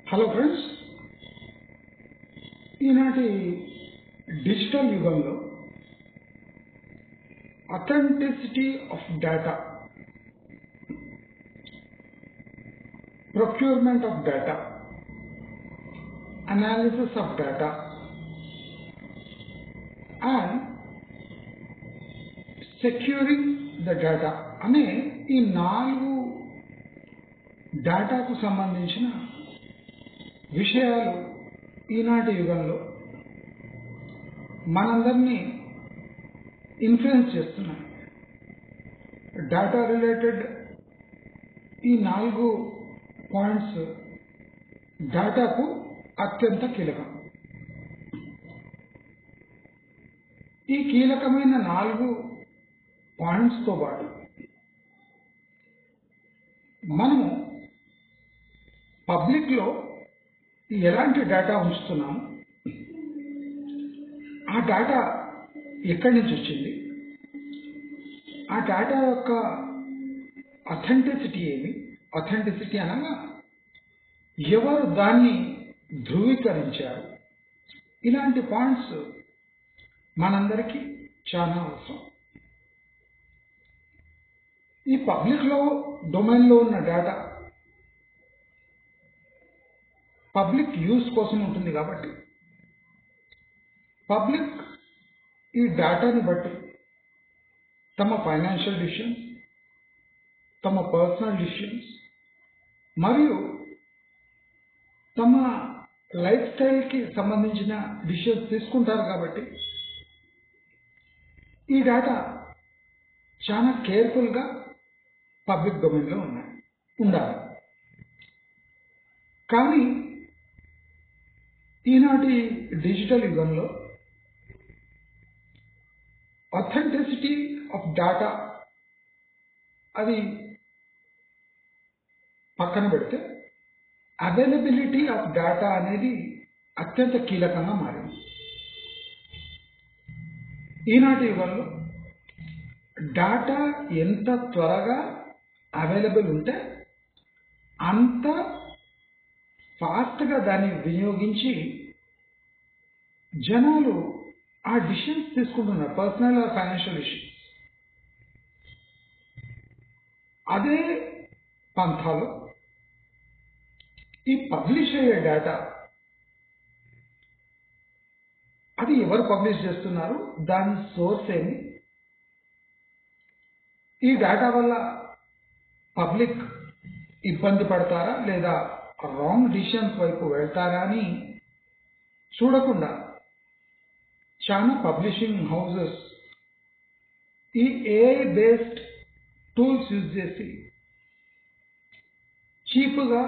Hello friends, ఈనాటి digital యుగంలో authenticity of data, procurement of data, analysis of data and securing the data అనే ఈ 4 డేటాకు సంబంధించిన విషయాలు ఈనాటి యుగంలో మనందరినీ ఇన్ఫ్లుయెన్స్ చేస్తున్నాయి. డేటా రిలేటెడ్ ఈ 4 పాయింట్స్ డేటాకు అత్యంత కీలకం. ఈ కీలకమైన 4 పాయింట్స్తో పాటు మనము పబ్లిక్లో ఎలాంటి డేటా ఉంచుతున్నాము, ఆ డేటా ఎక్కడి నుంచి వచ్చింది, ఆ డేటా యొక్క అథెంటిసిటీ ఏమి, అథెంటిసిటీ అనగా ఎవరు దాన్ని ధృవీకరించారు, ఇలాంటి పాయింట్స్ మనందరికీ చాలా అవసరం. ఈ పబ్లిక్లో డొమైన్లో ఉన్న డేటా పబ్లిక్ యూజ్ కోసం ఉంటుంది కాబట్టి పబ్లిక్ ఈ డేటాని బట్టి తమ ఫైనాన్షియల్ డిసిషన్స్, తమ పర్సనల్ డిసిషన్స్ మరియు తమ లైఫ్ స్టైల్కి సంబంధించిన డిసిషన్స్ తీసుకుంటారు. కాబట్టి ఈ డేటా చాలా కేర్ఫుల్గా పబ్లిక్ డొమైన్లో ఉండాలి. కానీ ఈనాటి డిజిటల్ యుగంలో అథెంటిసిటీ ఆఫ్ డేటా అది పక్కన పెడితే అవైలబిలిటీ ఆఫ్ డేటా అనేది అత్యంత కీలకంగా మారింది. ఈనాటి యుగంలో డేటా ఎంత త్వరగా అవైలబుల్ ఉంటే అంత ఫాస్ట్గా దాన్ని వినియోగించి జనాలు ఆ డిసిషన్స్ తీసుకుంటున్నారు, పర్సనల్ ఆర్ ఫైనాన్షియల్ డిసిషన్స్. అదే పంథాలో ఈ పబ్లిష్ అయ్యే డేటా అది ఎవరు పబ్లిష్ చేస్తున్నారు, దాని సోర్స్ ఏమి, ఈ డేటా వల్ల పబ్లిక్ ఇబ్బంది పడతారా లేదా రాంగ్ డిసిషన్స్ వైపు వెళ్తారా అని చూడకుండా చాలా పబ్లిషింగ్ హౌసెస్ ఈ ఏఐ బేస్డ్ టూల్స్ యూజ్ చేసి చీప్గా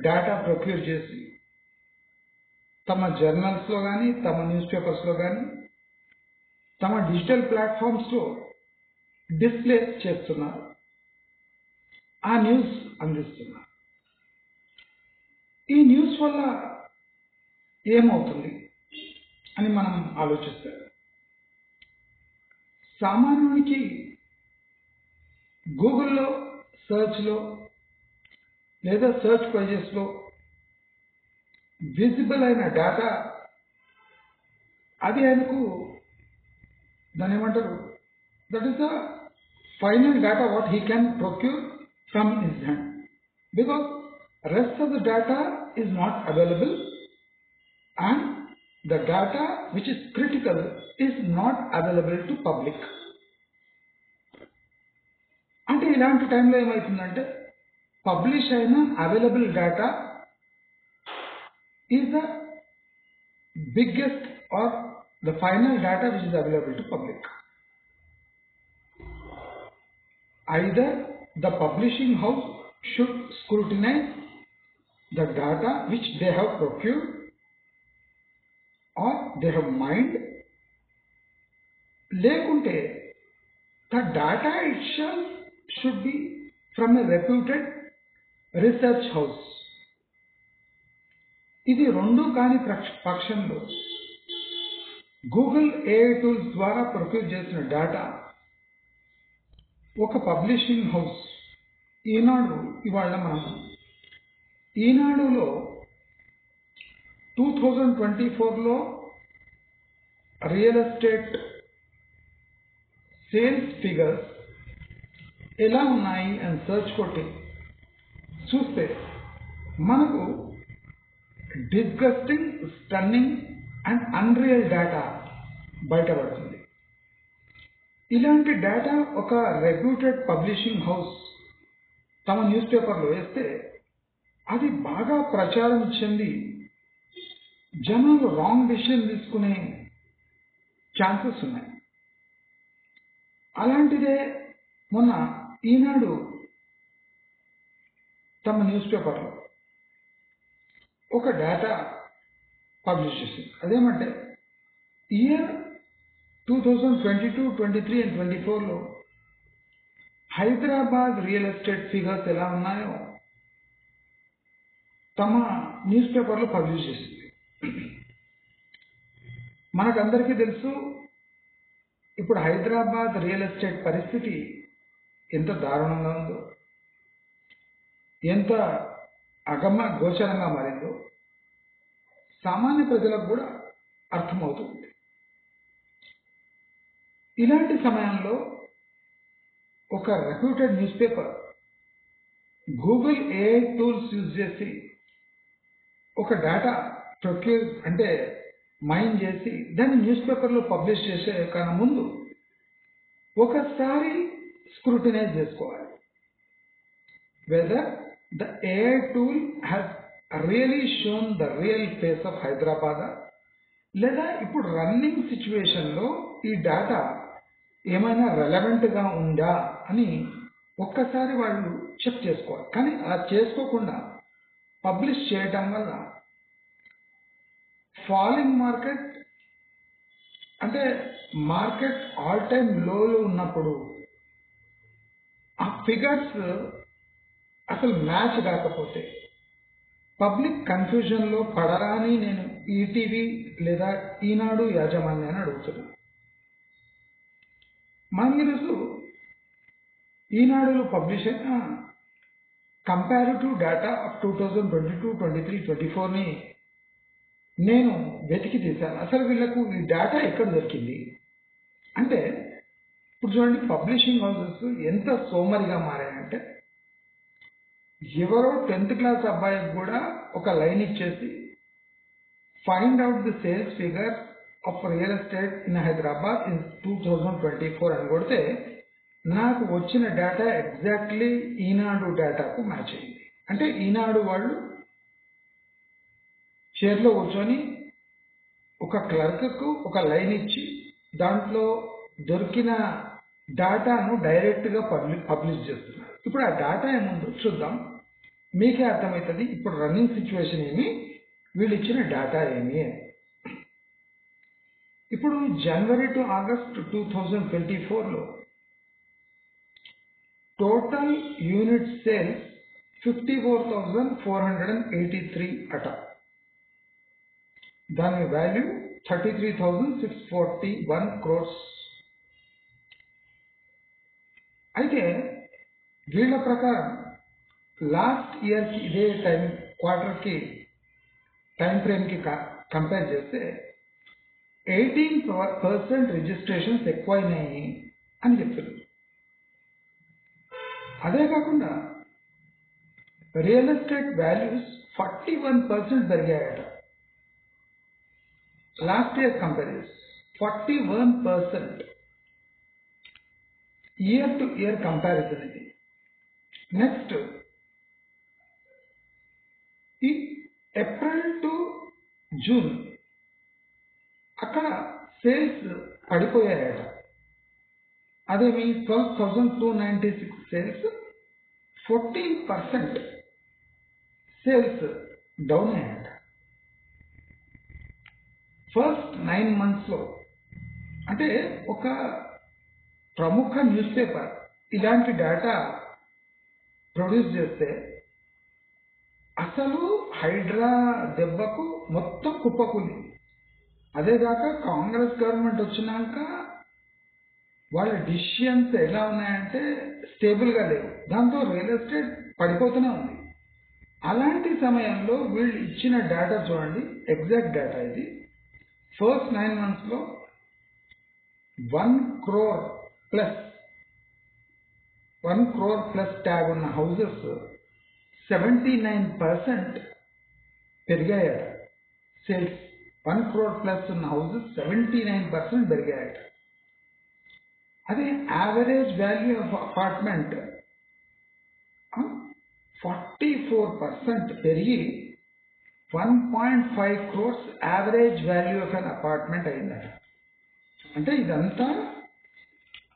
డేటా ప్రొక్యూర్ చేసి తమ జర్నల్స్లో కానీ, తమ న్యూస్ పేపర్స్లో కానీ, తమ డిజిటల్ ప్లాట్ఫామ్స్లో డిస్ప్లే చేస్తున్నారు, ఆ న్యూస్ అందిస్తున్నారు. ఈ న్యూస్ వల్ల ఏమవుతుంది అని మనం ఆలోచిస్తే సామాన్యునికి గూగుల్లో సర్చ్లో లేదా సర్చ్ పేజెస్లో విజిబుల్ అయిన డేటా అది ఆయనకు దాన్ని ఏమంటారు, that is the final data what he can procure from his hand, because rest of the data is not available and the data which is critical is not available to public. అంటే ఇలాంటి టైంలో ఏమవుతుందంటే publish అయిన available data is the biggest or the final data which is available to public. Either the publishing house should scrutinize the data which they have procured or they have mined, lekunte the data itself should be from a reputed research house. ఇది రెండు కాని పక్షంలో Google AI tools ద్వారా procure చేసిన data ఒక publishing house ఈనాడు ఇవాళ మనం ఈనాడులో 2024లో రియల్ ఎస్టేట్ సేల్స్ ఫిగర్స్ ఎలా ఉన్నాయి అని సెర్చ్ కొట్టి చూస్తే మనకు disgusting, stunning and unreal data బయటపడుతుంది. ఇలాంటి డేటా ఒక రెప్యూటెడ్ పబ్లిషింగ్ హౌస్ తమ న్యూస్ పేపర్లో వేస్తే అది బాగా ప్రచారం చెంది జనాలు రాంగ్ డిసిషన్ తీసుకునే ఛాన్సెస్ ఉన్నాయి. అలాంటిదే మొన్న ఈనాడు తమ న్యూస్ పేపర్లో ఒక డేటా పబ్లిష్ చేసింది. అదేమంటే ఇయర్ 2022, 23 అండ్ 24లో హైదరాబాద్ రియల్ ఎస్టేట్ ఫిగర్స్ ఎలా ఉన్నాయో తమ న్యూస్ పేపర్లో పబ్లిష్ చేసింది. మనకందరికీ తెలుసు ఇప్పుడు హైదరాబాద్ రియల్ ఎస్టేట్ పరిస్థితి ఎంత దారుణంగా ఉందో, ఎంత అగమ్య గోచరంగా మారిందో సామాన్య ప్రజలకు కూడా అర్థమవుతుంది. ఇలాంటి సమయంలో ఒక reputed news paper Google AI tools use చేసి ఒక డేటా ప్రొక్యూర్ అంటే మైన్ చేసి దాన్ని న్యూస్ పేపర్లో పబ్లిష్ చేసే కన్నా ముందు ఒకసారి స్క్రూటినైజ్ చేసుకోవాలి. Whether the AI tool has really shown the real face of Hyderabad, లేదా ఇప్పుడు రన్నింగ్ సిచ్యువేషన్లో ఈ డేటా ఏమైనా రెలవెంట్గా ఉందా అని ఒక్కసారి వాళ్ళు చెక్ చేసుకోవాలి. కానీ అలా చేసుకోకుండా పబ్లిష్ చేయటం వల్ల ఫాలింగ్ మార్కెట్ అంటే మార్కెట్ ఆల్ టైమ్ లోలో ఉన్నప్పుడు ఆ ఫిగర్స్ అసలు మ్యాచ్ కాకపోతే పబ్లిక్ కన్ఫ్యూజన్లో పడరా అని నేను ఈటీవీ లేదా ఈనాడు యాజమాన్యాన్ని అడుగుతున్నాను. మనం ఈరోజు ఈనాడులో పబ్లిష్ అయిన కంపారిటివ్ డేటా ఆఫ్ 2022, 23, 24ని నేను వెతికి తీశాను. అసలు వీళ్ళకు ఈ డేటా ఎక్కడ దొరికింది అంటే, ఇప్పుడు చూడండి పబ్లిషింగ్ హౌసెస్ ఎంత సోమరిగా మారాయంటే, ఎవరో 10th క్లాస్ అబ్బాయికి కూడా ఒక లైన్ ఇచ్చేసి find out the sales figure of real estate in Hyderabad in 2024 అని కొడితే నాకు వచ్చిన డేటా ఎగ్జాక్ట్లీ ఈనాడు డేటాకు మ్యాచ్ అయింది. అంటే ఈనాడు వాళ్ళు చైర్లో కూర్చొని ఒక క్లర్క్కు ఒక లైన్ ఇచ్చి దాంట్లో దొరికిన డేటాను డైరెక్ట్గా పబ్లిష్ చేస్తున్నారు. ఇప్పుడు ఆ డేటా ఏముందో చూద్దాం, మీకే అర్థమవుతుంది ఇప్పుడు రన్నింగ్ సిచ్యువేషన్ ఏమి, వీళ్ళు ఇచ్చిన డేటా ఏమి అని. ఇప్పుడు జనవరి టు ఆగస్ట్ 2024లో టోటల్ యూనిట్ సేల్స్ 54,483 అట. దాని వాల్యూ 33,641 crores. అయితే వీళ్ళ ప్రకారం లాస్ట్ ఇయర్కి ఇదే క్వార్టర్కి టైం ఫ్రేమ్కి కంపేర్ చేస్తే 18% రిజిస్ట్రేషన్స్ ఎక్కువైనాయి అని చెప్తున్నారు. అదే కాకుండా రియల్ ఎస్టేట్ వాల్యూస్ 41% పెరిగాయట. లాస్ట్ ఇయర్ కంపేర్ చేస్తే 41% ఇయర్ టు ఇయర్ కంపారిజన్ ఇది. నెక్స్ట్ ఈ ఏప్రిల్ టు జూన్ అక్కడ సేల్స్ పడిపోయాయట. అదేమి 12,296 సేల్స్ 14% సేల్స్ డౌన్ అయ్యాయట. ఫస్ట్ 9 monthsలో అంటే ఒక ప్రముఖ న్యూస్ పేపర్ ఇలాంటి డేటా ప్రొడ్యూస్ చేస్తే అసలు హైడ్రా దెబ్బకు మొత్తం కుప్పకూలి. అదేగాక కాంగ్రెస్ గవర్నమెంట్ వచ్చినాక వాళ్ళ డిసిషన్స్ ఎలా ఉన్నాయంటే స్టేబుల్గా లేవు. దాంతో రియల్ ఎస్టేట్ పడిపోతూనే ఉంది. అలాంటి సమయంలో వీళ్ళు ఇచ్చిన డేటా చూడండి, ఎగ్జాక్ట్ డేటా ఇది. ఫస్ట్ 9 months లో 1 crore ప్లస్ ట్యాగ్ ఉన్న హౌసెస్ 79% పెరిగాయట. సేల్స్ 1 crore ప్లస్ ఉన్న హౌసెస్ 79% పెరిగాయట. అదే యావరేజ్ వాల్యూ ఆఫ్ అపార్ట్మెంట్ 44% పెరిగి 1.5 crores average value of an apartment అయిందట. అంటే ఇదంతా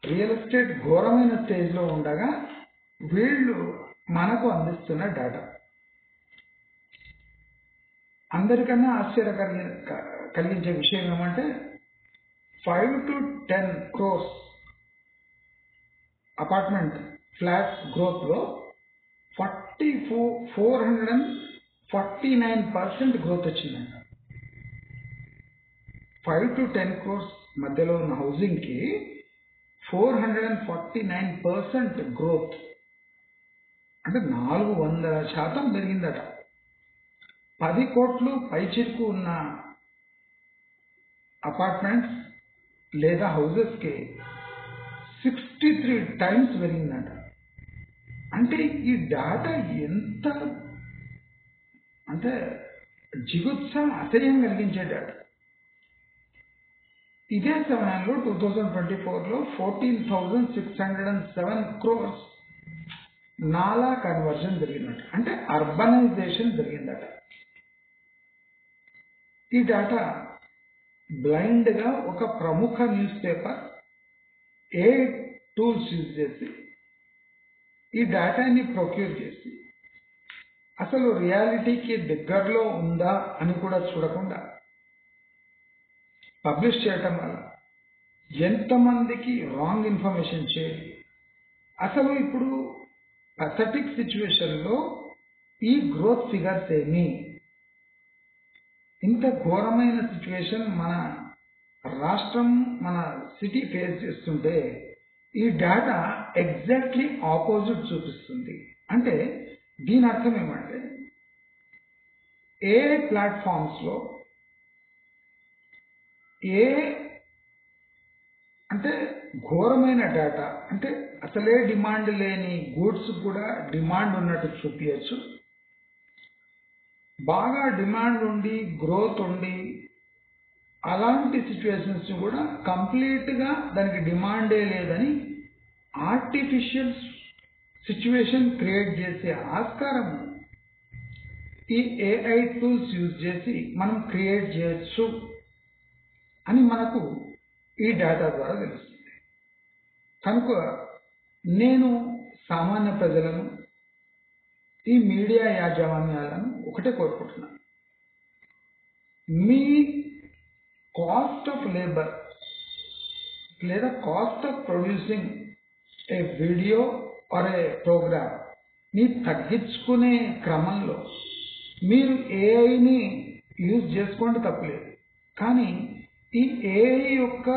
రియల్ ఎస్టేట్ ఘోరమైన స్టేజ్లో ఉండగా వీళ్ళు మనకు అందిస్తున్న డేటా. అందరికన్నా ఆశ్చర్య కలిగించే విషయం ఏమంటే 5 to 10 crores apartment flats growth లో 449% గ్రోత్ వచ్చిందంట. 5 to 10 crores మధ్యలో ఉన్న హౌసింగ్ కి 449% గ్రోత్, అంటే 400% పెరిగిందట. 10 కోట్లు పైచిరుకు ఉన్న అపార్ట్మెంట్స్ లేదా హౌసెస్ కి 63 times పెరిగిందట. అంటే ఈ డేటా ఎంత అంటే జిగుత్స అసహ్యం కలిగించే డేటా. ఇదే సమయంలో 2024లో 14,607 crores నాలా కన్వర్షన్ జరిగిందట, అంటే అర్బనైజేషన్ జరిగిందట. ఈ డేటా బ్లైండ్ గా ఒక ప్రముఖ న్యూస్ పేపర్ ఏ టూల్స్ యూజ్ చేసి ఈ డేటాని ప్రొక్యూర్ చేసి అసలు రియాలిటీకి దగ్గరలో ఉందా అని కూడా చూడకుండా పబ్లిష్ చేయటం వల్ల ఎంతమందికి రాంగ్ ఇన్ఫర్మేషన్ చేరి అసలు ఇప్పుడు పథటిక్ సిచ్యువేషన్లో ఈ గ్రోత్ ఫిగర్స్ ఏమి, ఇంత ఘోరమైన సిచ్యువేషన్ మన రాష్ట్రం మన సిటీ ఫేస్ చేస్తుంటే ఈ డేటా ఎగ్జాక్ట్లీ ఆపోజిట్ చూపిస్తుంది. అంటే దీని అర్థం ఏమంటే ఏ ప్లాట్ఫామ్స్ లో అంటే ఘోరమైన డేటా, అంటే అసలే డిమాండ్ లేని గూడ్స్ కూడా డిమాండ్ ఉన్నట్టు చూపించచ్చు. బాగా డిమాండ్ ఉండి గ్రోత్ ఉండి అలాంటి సిచ్యువేషన్స్ కూడా కంప్లీట్ గా దానికి డిమాండే లేదని ఆర్టిఫిషియల్ సిచ్యువేషన్ క్రియేట్ చేసే ఆస్కారం ఈ ఏఐ టూల్స్ యూజ్ చేసి మనం క్రియేట్ చేయొచ్చు అని మనకు ఈ డేటా ద్వారా తెలుస్తుంది. కనుక నేను సామాన్య ప్రజలను ఈ మీడియా యాజమాన్యాలను ఒకటే కోరుకుంటున్నాను, మీ కాస్ట్ ఆఫ్ లేబర్ లేదా cost of producing a video or a programme ని తగ్గించుకునే క్రమంలో మీరు ఏఐని యూజ్ చేసుకోండి, తప్పలేదు. కానీ ఈ ఏఐ యొక్క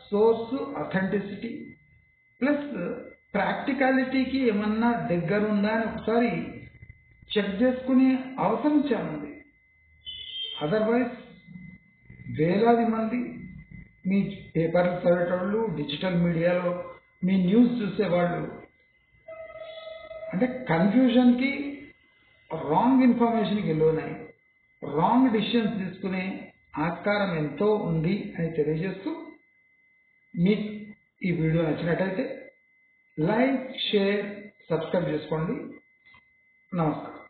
సోర్స్ అథెంటిసిటీ ప్లస్ ప్రాక్టికాలిటీకి ఏమన్నా దగ్గరుందా అని ఒకసారి చెక్ చేసుకునే అవసరం చాలా ఉంది. అదర్వైజ్ వేలాది మంది మీ పేపర్లు చదివేటోళ్ళు, డిజిటల్ మీడియాలో మీ న్యూస్ చూసేవాళ్ళు అంటే కన్ఫ్యూజన్కి, రాంగ్ ఇన్ఫర్మేషన్కి లోనై రాంగ్ డిసిషన్స్ తీసుకునే ఆస్కారం ఎంతో ఉంది అని తెలియజేస్తూ, మీకు ఈ వీడియో నచ్చినట్టయితే లైక్, షేర్, సబ్స్క్రైబ్ చేసుకోండి. నమస్కారం.